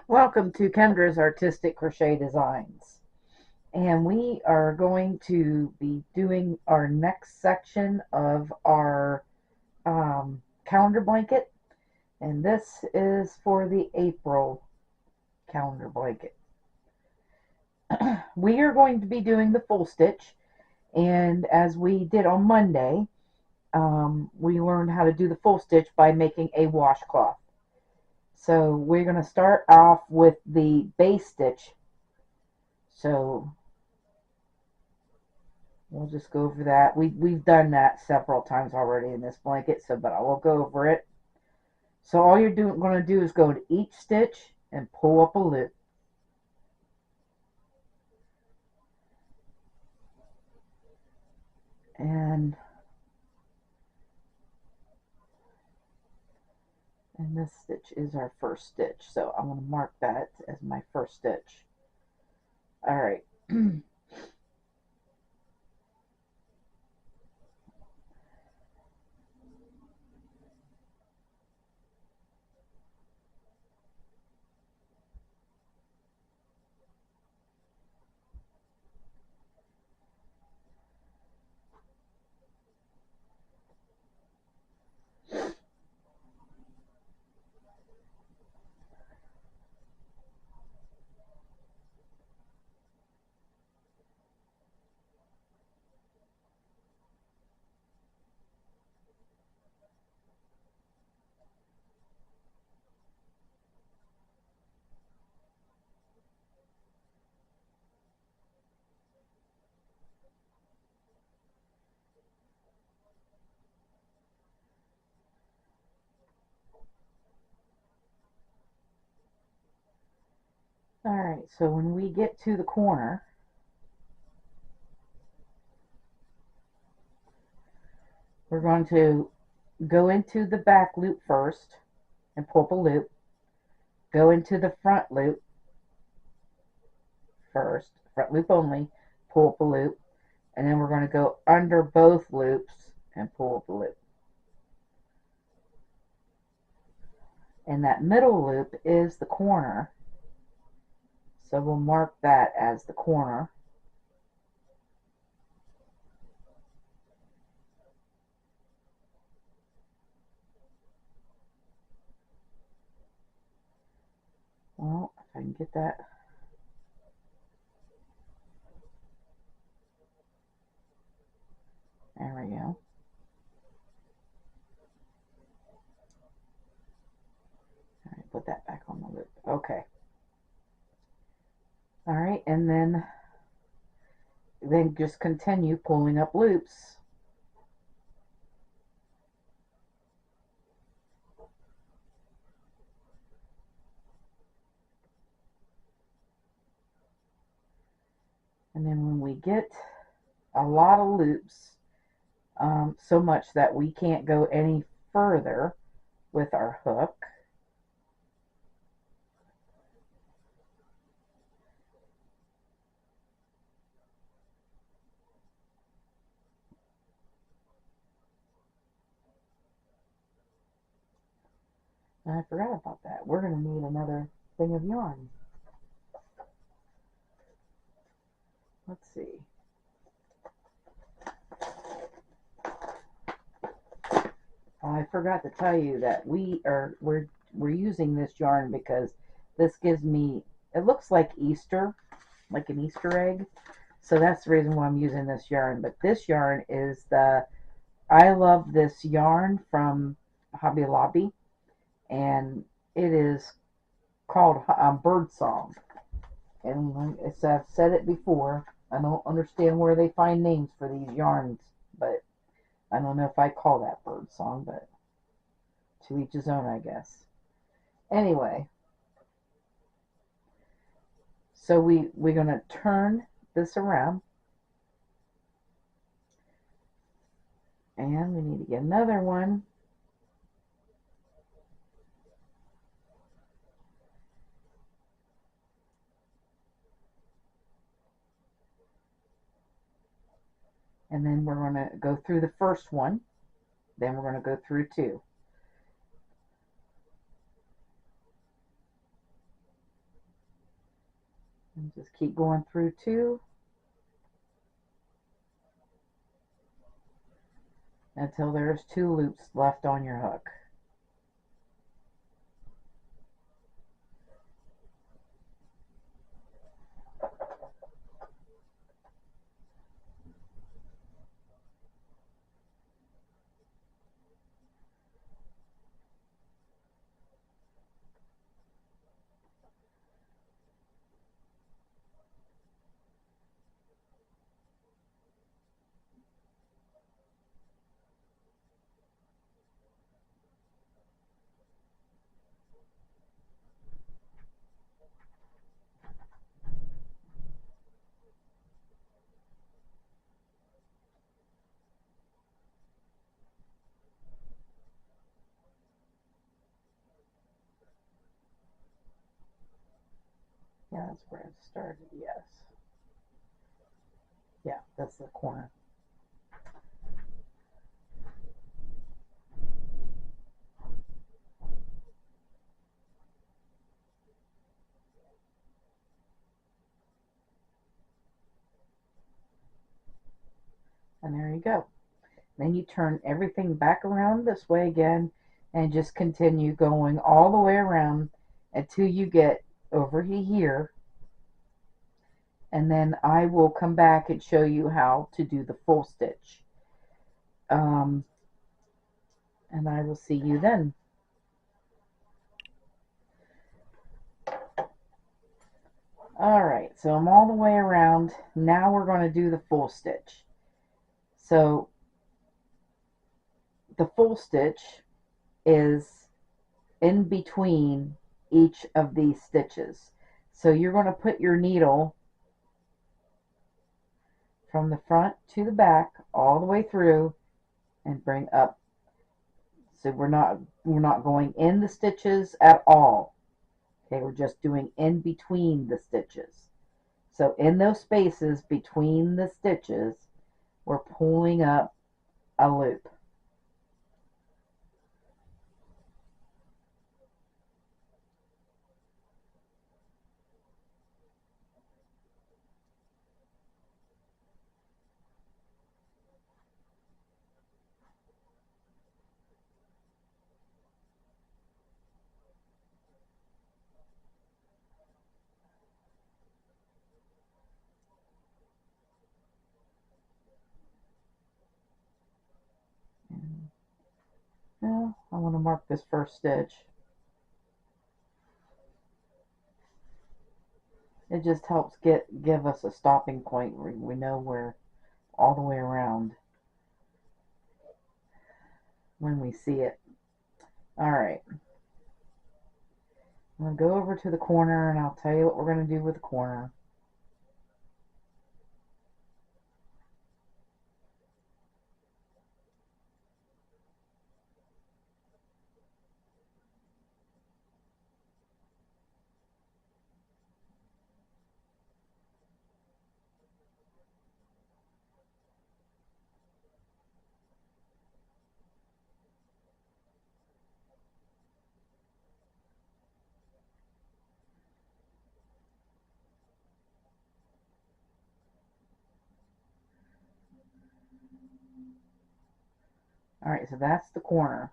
Welcome to Kendra's Artistic Crochet Designs. And we are going to be doing our next section of our calendar blanket. And this is for the April calendar blanket. We are going to be doing the full stitch. And as we did on Monday, we learned how to do the full stitch by making a washcloth. So we're going to start off with the base stitch. So we'll just go over that. We've done that several times already in this blanket, but I will go over it. So all you're going to do is go to each stitch and pull up a loop. And this stitch is our first stitch. So I'm going to mark that as my first stitch. All right. All right, so when we get to the corner, we're going to go into the back loop first and pull up a loop. Go into the front loop first, front loop only, pull up a loop, and then we're going to go under both loops and pull up a loop. And that middle loop is the corner, so we'll mark that as the corner. Well, if I can get that. There we go. All right, put that back on the loop. Okay. All right, and then just continue pulling up loops. And then when we get a lot of loops, so much that we can't go any further with our hook, and I forgot about that. We're going to need another thing of yarn. Let's see. I forgot to tell you that we're using this yarn because this gives me, it looks like Easter, like an Easter egg. So that's the reason why I'm using this yarn. But this yarn is the I Love This yarn from Hobby Lobby, and it is called Bird Song. And as I've said it before, I don't understand where they find names for these yarns, but I don't know if I call that bird song, but to each his own, I guess. Anyway, so we're going to turn this around, and we need to get another one. And then we're going to go through the first one, then we're going to go through two. And just keep going through 2 until there's 2 loops left on your hook. Yeah, that's where it started, yes. Yeah, that's the corner. And there you go. Then you turn everything back around this way again and just continue going all the way around until you get over here. And then I will come back and show you how to do the full stitch. And I will see you then. Alright, so I'm all the way around. Now we're going to do the full stitch. So the full stitch is in between each of these stitches. So you're going to put your needle from the front to the back all the way through and bring up. So we're not going in the stitches at all. Okay, we're just doing in between the stitches. So in those spaces between the stitches, we're pulling up a loop. And now I want to mark this first stitch. It just helps give us a stopping point where we know we're all the way around when we see it. Alright, I'm going to go over to the corner and I'll tell you what we're going to do with the corner. Alright, so that's the corner.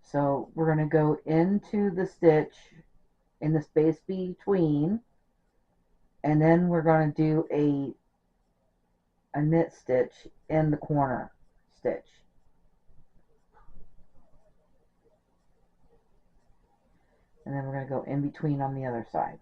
So we're going to go into the stitch in the space between, and then we're going to do a knit stitch in the corner stitch. And then we're going to go in between on the other side.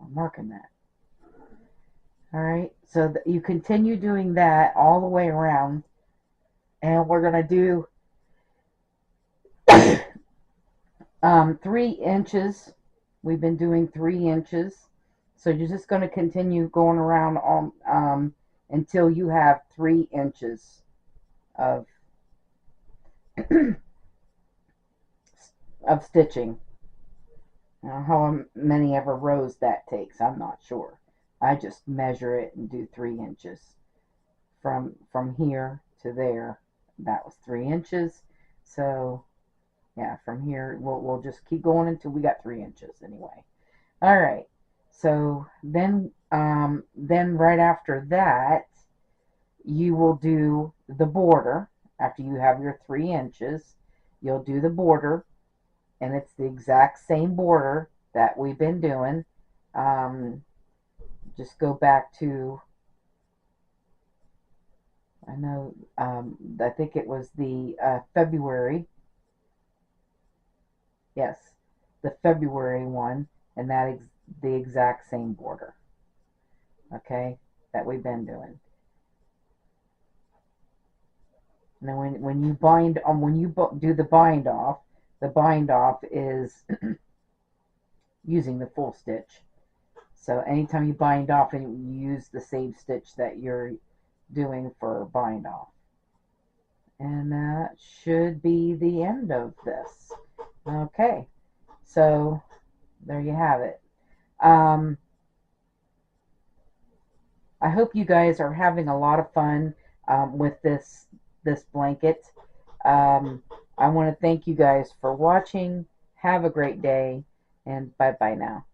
I'm marking that. Alright, so you continue doing that all the way around, and we're going to do 3 inches. We've been doing 3 inches, so you're just going to continue going around until you have 3 inches of of stitching. How many ever rows that takes, I'm not sure. I just measure it and do 3 inches from here to there. That was 3 inches. So yeah, from here we'll just keep going until we got 3 inches anyway. All right. So then right after that, you will do the border. After you have your 3 inches, you'll do the border, and it's the exact same border that we've been doing. Um, just go back to, I know, I think it was the February. Yes, the February one, and the exact same border. Okay, that we've been doing. And then when you bind on when you do the bind off is using the full stitch. So anytime you bind off, and you use the same stitch that you're doing for bind off. And that should be the end of this. Okay, so there you have it. Um, I hope you guys are having a lot of fun with this blanket. Um, I want to thank you guys for watching. Have a great day, and bye bye now.